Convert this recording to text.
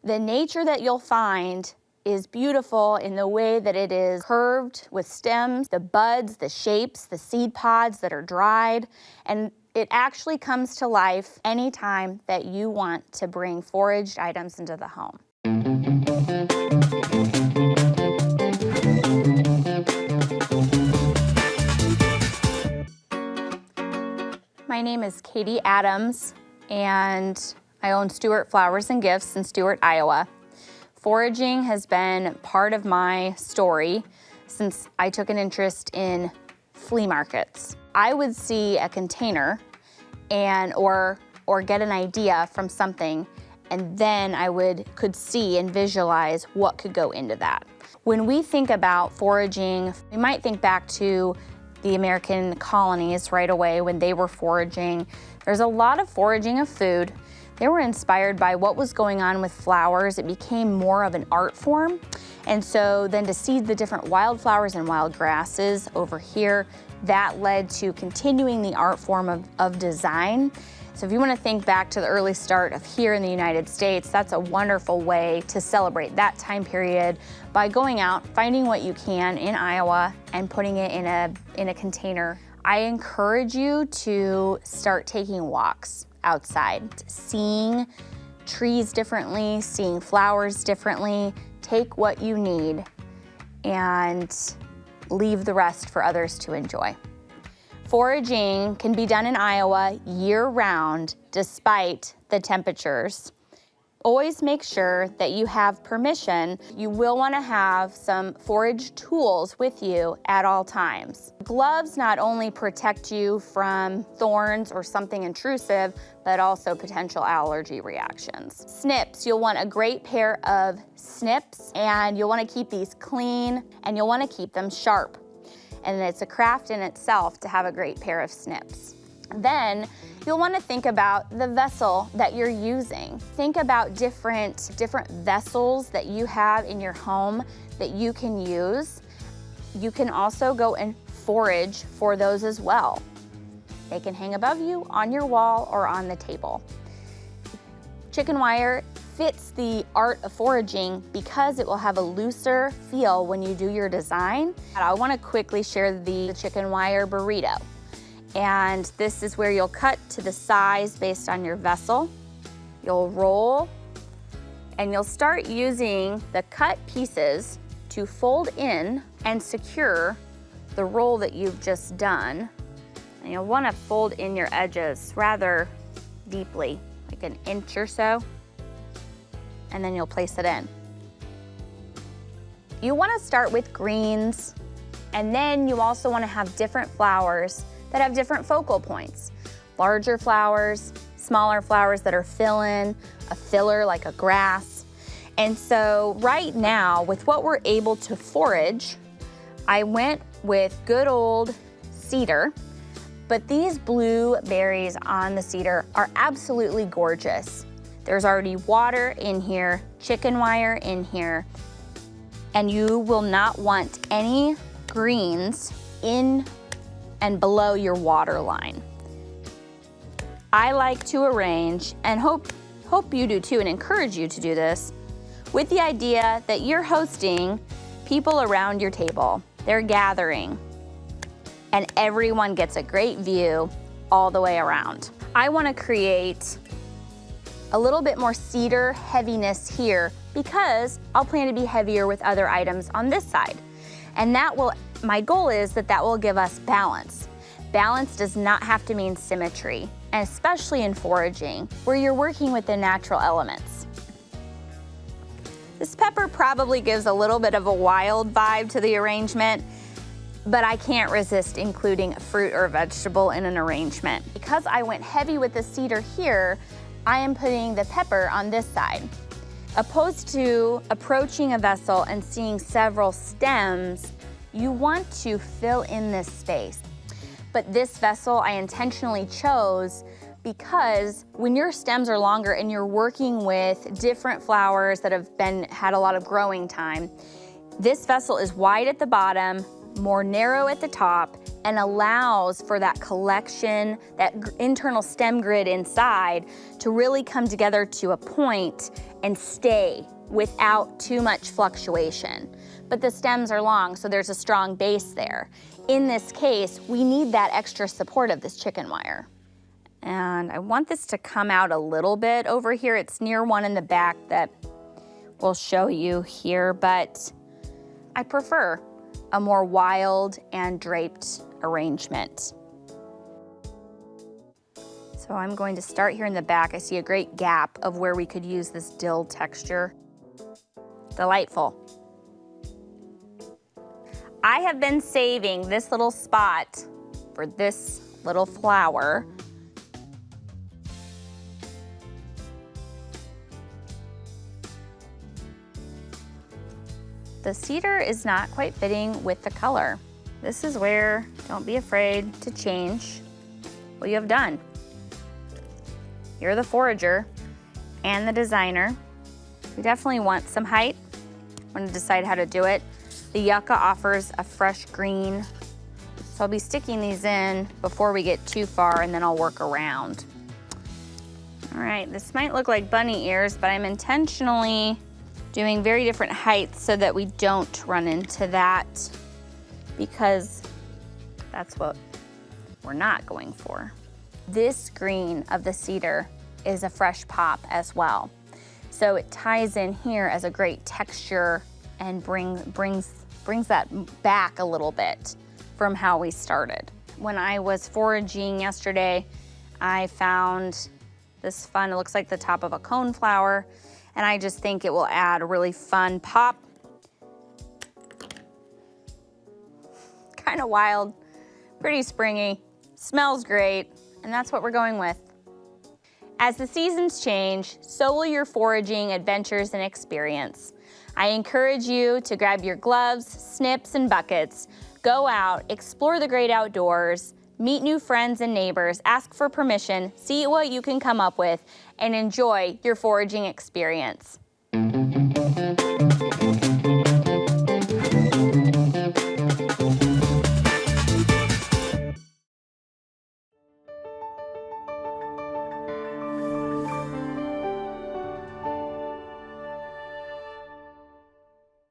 The nature that you'll find is beautiful in the way that it is curved with stems, the buds, the shapes, the seed pods that are dried, and it actually comes to life anytime that you want to bring foraged items into the home. My name is Katie Adams, and I own Stewart Flowers and Gifts in Stewart, Iowa. Foraging has been part of my story since I took an interest in flea markets. I would see a container or get an idea from something, and then I could see and visualize what could go into that. When we think about foraging, we might think back to the American colonies right away when they were foraging. There's a lot of foraging of food. They were inspired by what was going on with flowers. It became more of an art form. And so then to see the different wildflowers and wild grasses over here, that led to continuing the art form of design. So if you want to think back to the early start of here in the United States, that's a wonderful way to celebrate that time period by going out, finding what you can in Iowa and putting it in a container. I encourage you to start taking walks outside, seeing trees differently, seeing flowers differently. Take what you need and leave the rest for others to enjoy. Foraging can be done in Iowa year-round despite the temperatures. Always make sure that you have permission. You will want to have some forage tools with you at all times. Gloves not only protect you from thorns or something intrusive, but also potential allergy reactions. Snips, you'll want a great pair of snips, and you'll want to keep these clean, and you'll want to keep them sharp. And it's a craft in itself to have a great pair of snips. Then you'll want to think about the vessel that you're using. Think about different vessels that you have in your home that you can use. You can also go and forage for those as well. They can hang above you, on your wall, or on the table. Chicken wire fits the art of foraging because it will have a looser feel when you do your design. I want to quickly share the chicken wire burrito. And this is where you'll cut to the size based on your vessel. You'll roll, and you'll start using the cut pieces to fold in and secure the roll that you've just done. And you'll want to fold in your edges rather deeply, like an inch or so, and then you'll place it in. You want to start with greens, and then you also want to have different flowers that have different focal points. Larger flowers, smaller flowers that are fill-in, a filler like a grass. And so right now, with what we're able to forage, I went with good old cedar, but these blueberries on the cedar are absolutely gorgeous. There's already water in here, chicken wire in here, and you will not want any greens in and below your water line. I like to arrange, and hope you do too, and encourage you to do this, with the idea that you're hosting people around your table. They're gathering, and everyone gets a great view all the way around. I want to create a little bit more cedar heaviness here because I'll plan to be heavier with other items on this side. And my goal is that will give us balance. Balance does not have to mean symmetry, and especially in foraging, where you're working with the natural elements. This pepper probably gives a little bit of a wild vibe to the arrangement, but I can't resist including a fruit or vegetable in an arrangement. Because I went heavy with the cedar here, I am putting the pepper on this side. Opposed to approaching a vessel and seeing several stems, you want to fill in this space. But this vessel I intentionally chose because when your stems are longer and you're working with different flowers that have had a lot of growing time, this vessel is wide at the bottom, more narrow at the top, and allows for that collection, that internal stem grid inside to really come together to a point and stay without too much fluctuation. But the stems are long, so there's a strong base there. In this case, we need that extra support of this chicken wire. And I want this to come out a little bit over here. It's near one in the back that we'll show you here, but I prefer a more wild and draped arrangement. So I'm going to start here in the back. I see a great gap of where we could use this dill texture. Delightful. I have been saving this little spot for this little flower. The cedar is not quite fitting with the color. This is where, don't be afraid to change what you have done. You're the forager and the designer. We definitely want some height. I want to decide how to do it. The yucca offers a fresh green, so I'll be sticking these in before we get too far, and then I'll work around. All right, this might look like bunny ears, but I'm intentionally doing very different heights so that we don't run into that, because that's what we're not going for. This green of the cedar is a fresh pop as well. So it ties in here as a great texture and brings that back a little bit from how we started. When I was foraging yesterday, I found this fun, it looks like the top of a coneflower, and I just think it will add a really fun pop. Kind of wild, pretty springy, smells great, and that's what we're going with. As the seasons change, so will your foraging adventures and experience. I encourage you to grab your gloves, snips, and buckets, go out, explore the great outdoors, meet new friends and neighbors, ask for permission, see what you can come up with, and enjoy your foraging experience.